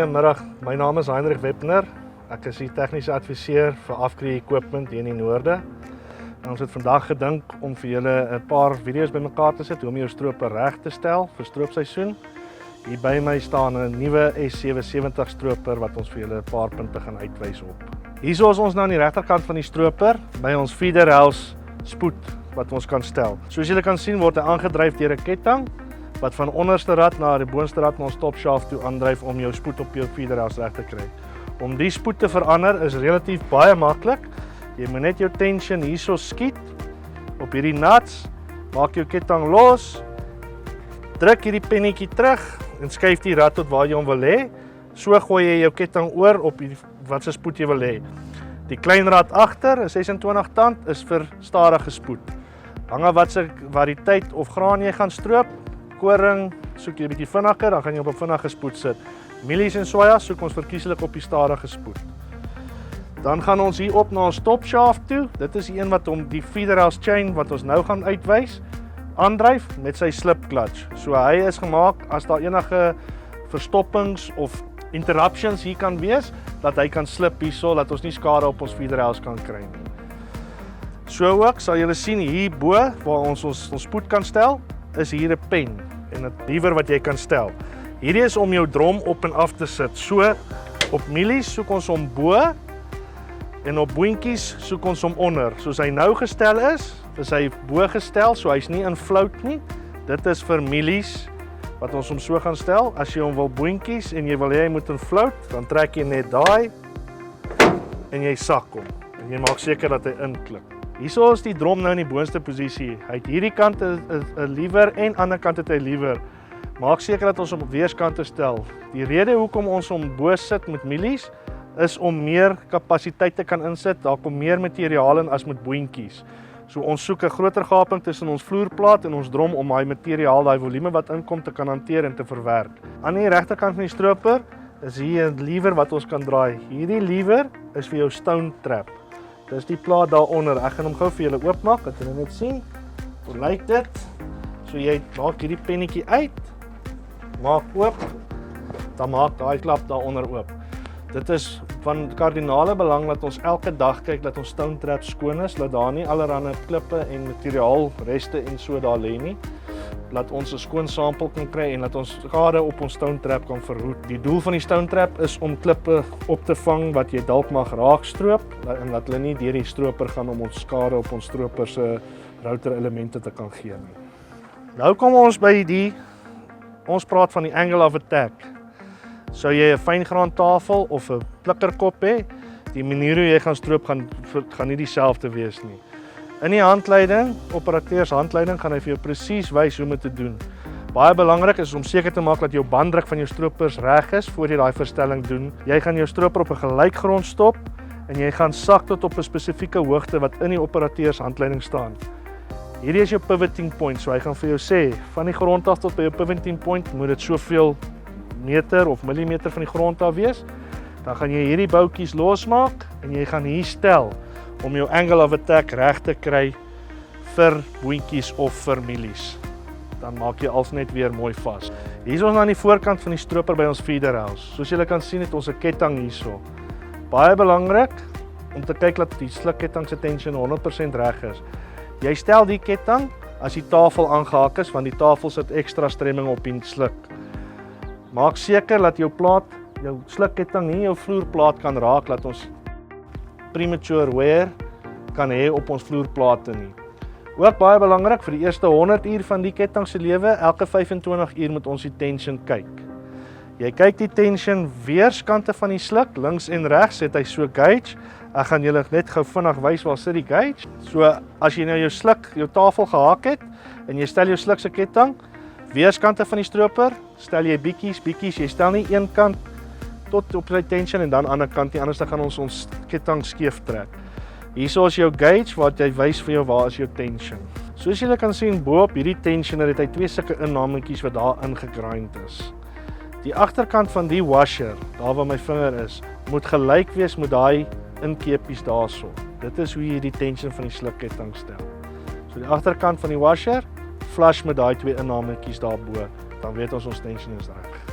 Goeiemiddag, my naam is Heinrich Wepener. Ek is die tegniese adviseur vir Afkree Equipment hier in die noorde. En ons het vandag gedink om vir julle 'n paar video's bymekaar te sit hoe om jou stroper reg te stel vir stroopseisoen. Hier by my staan 'n nuwe S700 stroper wat ons vir julle 'n paar punte gaan uitwys op. Hierso is ons nou aan die regterkant van die stroper by ons feeder house spoed wat ons kan stel. Soos julle kan sien word hy aangedryf deur 'n ketting wat van onderste rad na die boonste rad na ons top shaft toe aandryf om jou spoed op jou feeder house reg te kry. Om die spoed te verander is relatief baie maklik. Jy moet net jou tension hierso skiet op hierdie nuts, maak jou ketting los, druk hierdie pennetjie terug en skuif die rad tot waar jy hom wil hê. So gooi jy jou ketting oor op die wat se spoed jy wil hê. Die klein rad agter, 'n 26 tand, is vir stadige spoed. Hang af wat se variëteit of graan jy gaan stroop. Koring soek jy 'n bietjie vinniger, dan gaan jy op 'n vinnige spoed sit. Mielies en soja soek ons verkieslik op die stadige spoed. Dan gaan ons hier op na ons top shaft toe. Dit is die een wat om die feeder house chain wat ons nou gaan uitwys, aandryf met sy slip clutch. So hy is gemaak as daar enige verstoppings of interruptions hier kan wees, dat hy kan slip hierso, dat ons nie skade op ons feeder house kan kry nie. So ook sal julle sien hier bo waar ons spoed kan stel, is hier 'n pen en 'n lever wat jy kan stel. Hierdie is om jou drom op en af te sit. So op mielies soek ons hom bo en op boontjies soek ons hom onder. Soos hy nou gestel is hy bo gestel, so hy's nie in float nie. Dit is vir mielies wat ons hom so gaan stel. As jy hom wil boontjies en jy wil hê hy moet in float, dan trek jy net daai en jy sak hom. En jy maak seker dat hy inklik. Hierso is die drom nou in die boonste posisie. Hy het hierdie kant 'n lever en ander kant het hy lever. Maak seker dat ons hom op weerskante stel. Die rede hoekom ons hom bo sit met mielies is om meer kapasiteit te kan insit. Daar kom meer materiaal in as met boontjies. So ons soek 'n groter gaping tussen ons vloerplaat en ons drom om daai materiaal, daai volume wat inkom te kan hanteer en te verwerk. Aan die regterkant van die stroper is hier 'n lever wat ons kan draai. Hierdie lever is vir jou stone trap. Dis die plaat daaronder. Ek gaan hom gou vir julle oopmaak, dat julle net sien. Hoe lyk dit? So jy maak hierdie pennetjie uit, maak oop, dan maak daai klap daaronder oop. Dit is van kardinale belang dat ons elke dag kyk dat ons stone trap skoon is, dat daar nie allerlei klippe en materiaal reste en so daar lê nie. Laat ons 'n skoon sampel kan kry en laat ons skade op ons stone trap kan verhoed. Die doel van die stone trap is om klippe op te vang wat jy dalk mag raakstroop en dat hulle nie deur die stroper gaan om ons skade op ons stroper se router elemente te kan gee nie. Nou kom ons by ons praat van die angle of attack. Sou jy 'n fyngraan tafel of 'n plikkerkop hê, die manier hoe jy gaan stroop gaan nie dieselfde wees nie. In die handleiding, operateurs handleiding, gaan hy vir jou presies wys hoe om dit te doen. Baie belangrik is om seker te maak dat jou banddruk van jou stropers reg is voor jy daai verstelling doen. Jy gaan jou stroper op 'n gelykgrond stop en jy gaan sak tot op 'n spesifieke hoogte wat in die operateurs handleiding staan. Hierdie is jou pivoting point, so hy gaan vir jou sê van die grond af tot by jou pivoting point moet dit soveel meter of millimeter van die grond af wees. Dan gaan jy hierdie boutjies losmaak en jy gaan hier stel om jou angle of attack reg te kry vir boontjies of vir mielies. Dan maak jy als net weer mooi vas. Hier is ons aan die voorkant van die stroper by ons feeder house. Soos julle kan sien het ons 'n ketting hierso. Baie belangrik om te kyk dat die slukketting se tension 100% reg is. Jy stel die ketting as die tafel aangehaak is, want die tafel sit ekstra stremming op die sluk. Maak seker dat jou slukketting nie jou vloerplaat kan raak, dat ons premature wear kan hê op ons vloerplate nie. Ook baie belangrik vir die eerste 100 uur van die ketting se lewe, elke 25 uur moet ons die tension kyk. Jy kyk die tension weerskante van die sluk, links en regs het hy so gauge. Ek gaan julle net gou vinnig wys waar sit die gauge. So as jy nou jou tafel gehaak het en jy stel jou sluk se ketting, weerskante van die stroper, stel jy bietjies, jy stel nie een kant tot op sy tension en dan ander kant nie, anders dan gaan ons ketting skeef trek. Hierso is jou gauge wat jy wys vir jou waar is jou tension. Soos julle kan sien bo op hierdie tensioner het hy twee sulke innametjies wat daar ingegrind is. Die agterkant van die washer, daar waar my vinger is, moet gelyk wees met daai inkepies daarso. Dit is hoe jy die tension van die slukketting stel. So die agterkant van die washer, flush met daai twee innametjies daarbo, dan weet ons tension is reg.